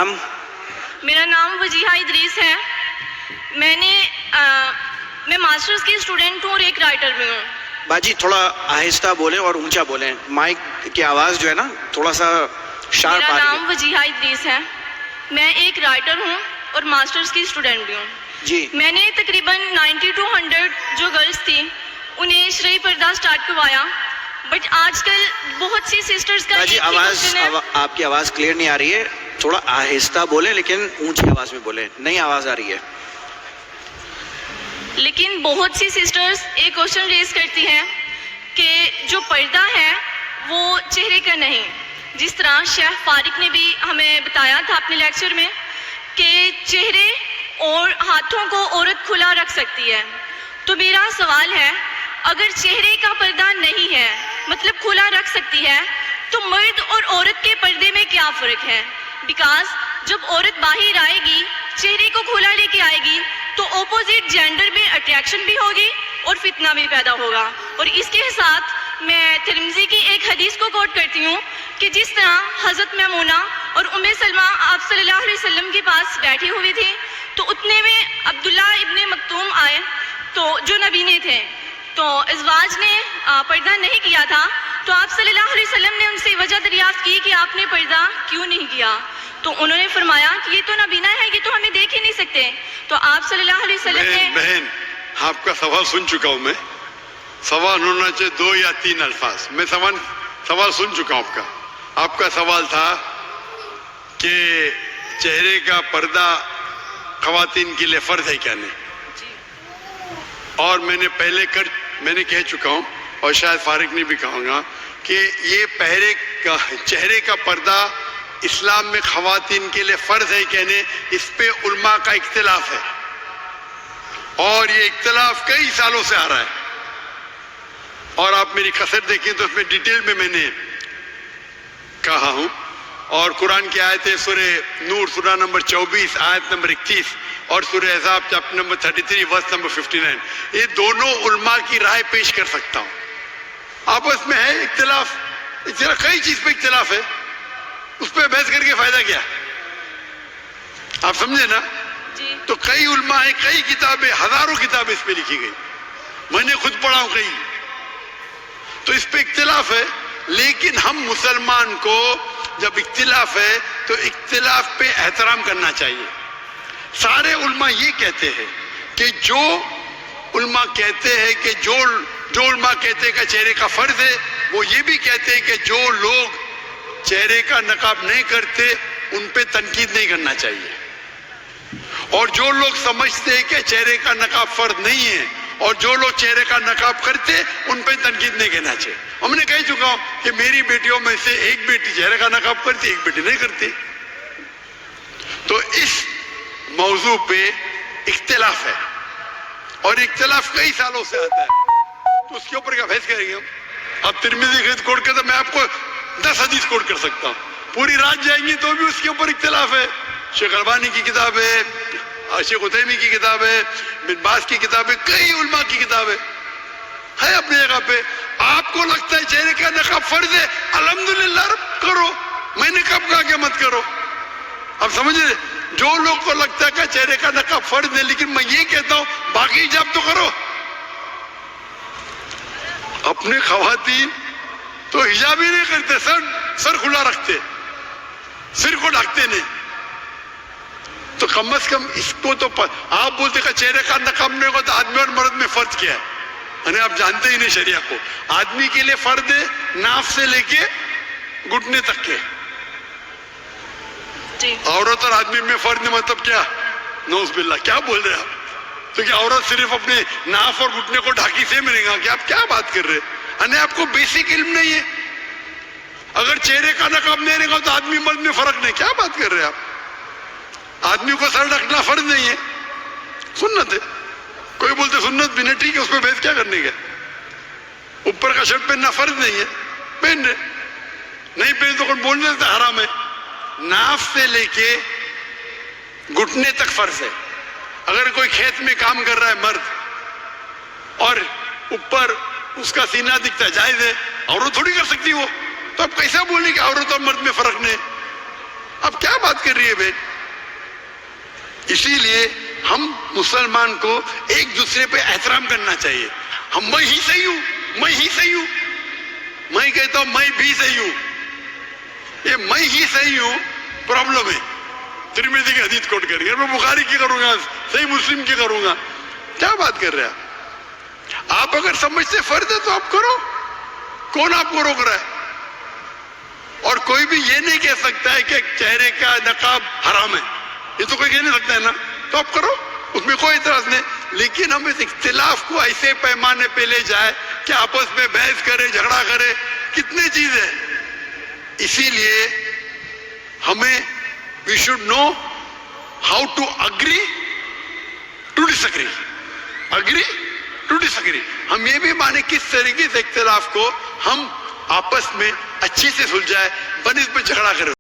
नाम? मेरा नाम वजीहा इदरीस है। मैं मास्टर्स की स्टूडेंट हूँ और एक राइटर भी हूँ। बाजी थोड़ा आहिस्ता बोलें और ऊंचा बोलें, माइक की आवाज़ जो है ना थोड़ा सा शार्प आ मेरा रही है। नाम वजीहा इदरीस है। मैं एक राइटर हूँ और मास्टर्स की स्टूडेंट भी हूँ जी। मैंने तकरीबन 90 to 100 जो गर्ल्स थी उन्हें शरई पर्दा स्टार्ट करवाया, बट आजकल बहुत सी सिस्टर्स का बाजी एक ही क्वेश्चन है। आपकी आवाज़ क्लियर नहीं आ रही है, थोड़ा आहिस्ता बोलें लेकिन ऊंची आवाज़ में बोलें, नई आवाज़ आ रही है। लेकिन बहुत सी सिस्टर्स एक क्वेश्चन रेज करती हैं कि जो पर्दा है वो चेहरे का नहीं, जिस तरह शेख फारिक ने भी हमें बताया था अपने लेक्चर में कि चेहरे और हाथों को औरत खुला रख सकती है। तो मेरा सवाल है, अगर चेहरे का पर्दा नहीं है मतलब खुला रख सकती है, तो मर्द और औरत के पर्दे में क्या फ़र्क है? बिकॉज जब औरत बाहर आएगी, चेहरे को खुला लेके आएगी, तो ऑपोजिट जेंडर में अट्रैक्शन भी होगी और फितना भी पैदा होगा। और इसके साथ मैं तिरमिज़ी की एक हदीस को कोट करती हूँ कि जिस तरह हज़रत मैमूना और उम्मे सलमा आप सल्लल्लाहु अलैहि वसल्लम के पास बैठी हुई थी, तो उतने में अब्दुल्ला इब्ने मक्तूम आए, तो जो नबीने थे, तो इज़वाज ने पर्दा नहीं किया था, तो आप सल्लल्लाहु अलैहि वसल्लम ने उनसे वजह दरियाफ्त की कि आपने पर्दा क्यों नहीं किया? तो उन्होंने फरमाया कि ये तो नबीना है, ये तो हमें देख ही नहीं सकते। तो आप सल्लल्लाहु अलैहि वसल्लम ने बहन आपका सवाल सुन चुका हूँ मैं, सवाल होना चाहिए 2 या 3 अल्फाज। मैं सवाल सुन चुका हूँ आपका सवाल था कि चेहरे का पर्दा खवातीन के लिए फर्ज है क्या नहीं, और मैंने कह चुका हूँ और शायद फारिक ने भी कहूँगा कि ये चेहरे का पर्दा इस्लाम में खवातीन के लिए फर्ज है क्या नहीं, इस पे उल्मा का इख्तिलाफ है और ये इख्तिलाफ कई सालों से आ रहा है। और आप मेरी कसर देखें तो उसमें डिटेल में मैंने कहा हूँ, और कुरान की आयतें सूरह नूर सूरा नंबर 24 आयत नंबर 31 और सूरह अहज़ाब चैप्टर नंबर 33 वर्स नंबर 59, ये दोनों उल्मा की राय पेश कर सकता हूँ। आपस में है इख्तिलाफ, कई चीज पे इख्तिलाफ है, उस पर बहस करके फायदा क्या? आप समझे ना? जी। तो कई उल्मा है, कई किताबें, हजारों किताबें इस पे लिखी गई, मैंने खुद पढ़ा हूं कई, तो इस पे इख्तिलाफ है। लेकिन हम मुसलमान को जब इख्तिलाफ है तो इख्तिलाफ पे एहतराम करना चाहिए। सारे उल्मा ये कहते हैं कि जो उल्मा कहते हैं कि जो उल्मा कहते हैं कि चेहरे का फर्ज है, वो ये भी कहते हैं कि जो लोग चेहरे का नकाब नहीं करते उन पे तनकीद नहीं करना चाहिए, और जो लोग समझते हैं कि चेहरे का नकाब फर्ज नहीं है और जो लोग चेहरे का नकाब करते उन पे तनकीद नहीं करना चाहिए। हमने कह चुका हूं कि मेरी बेटियों में से एक बेटी चेहरे का नकाब करती, एक बेटी नहीं करती। तो इस मौजू पे इख्तिलाफ है और इख्तिलाफ कई सालों से आता है, तो उसके ऊपर क्या बहस करेंगे हम? अब तिरमिज़ी कोट कर तो मैं आपको 10 हदीस कोट कर सकता हूँ, पूरी रात जाएंगे तो भी उसके ऊपर इख्तिलाफ है। शेख अलबानी की किताब है, शेख उतैमी की किताब है, बिन बाज की किताब है, कई उल्मा की किताब है अपनी जगह पे। आपको लगता है चेहरे का नकाब फर्ज है, अल्हम्दुलिल्लाह करो, मैंने कब कहा कि मत करो? अब समझे? जो लोग को लगता है कि चेहरे का नकाब फर्ज है, लेकिन मैं ये कहता हूं बाकी हिजाब तो करो। अपने खवातीन तो हिजाब ही नहीं करते, सर खुला रखते, सिर को ढकते नहीं, तो कम से कम इसको तो आप बोलते कि चेहरे का नकाब नहीं होगा तो आदमी और मर्द में फर्ज क्या है? अरे आप जानते ही नहीं शरिया को। आदमी के लिए फर्ज है नाफ से लेके घुटने तक के, औरत और आदमी में फर्ज नहीं, मतलब क्या? नौज़ बिल्लाह, क्या बोल रहे हैं आप? तो क्या औरत सिर्फ अपने नाफ और घुटने को ढाकी से मिलेगा? क्या आप क्या बात कर रहे हैं? अरे आपको बेसिक इल्म नहीं है। अगर चेहरे का नकाब नहीं रहेगा तो आदमी मर्द में फर्क नहीं, क्या बात कर रहे हैं आप? आदमी को सर ढकना फर्ज नहीं है, सुन्नत है। कोई बोलते सुन्नत भी नहीं, ठीक है, उसमें बहस क्या करने का? ऊपर का शर्ट पहनना फर्ज नहीं है, पहन रहे, नहीं पहन तो कौन बोलने से हराम है। नाफ से लेके घुटने तक फर्ज है। अगर कोई खेत में काम कर रहा है मर्द और ऊपर उसका सीना दिखता है, जायज है, औरत थोड़ी कर सकती वो, तो आप कैसा बोलें कि औरत और मर्द में फर्क नहीं? اب کیا بات کر رہی ہے بہن؟ اسی لیے ہم مسلمان کو ایک دوسرے پہ احترام کرنا چاہیے. میں ہی صحیح ہوں، میں ہی صحیح ہوں، میں کہتا ہوں میں بھی صحیح ہوں. یہ میں ہی صحیح ہوں پرابلم ہے. ترمذی کی حدیث کوٹ کر میں بخاری کی کروں گا، صحیح مسلم کی کروں گا. کیا بات کر رہے ہیں آپ؟ اگر سمجھتے فرض ہے تو آپ کرو، کون آپ کو روک رہا ہے؟ اور کوئی بھی یہ نہیں کہہ سکتا ہے کہ چہرے کا نقاب حرام ہے، یہ تو کوئی کہہ نہیں سکتا ہے نا. تو آپ کرو، اس میں کوئی اعتراض نہیں. لیکن ہم اس اختلاف کو ایسے پیمانے پہ لے جائے کہ آپس میں بحث کرے، جھگڑا کرے، کتنی چیزیں. اسی لیے ہمیں we should know how to agree to disagree. Agree to disagree. ہم یہ بھی مانے کس طریقے سے اختلاف کو ہم آپس میں اچھی سے سلجھائے، بنسبت جھگڑا کرے.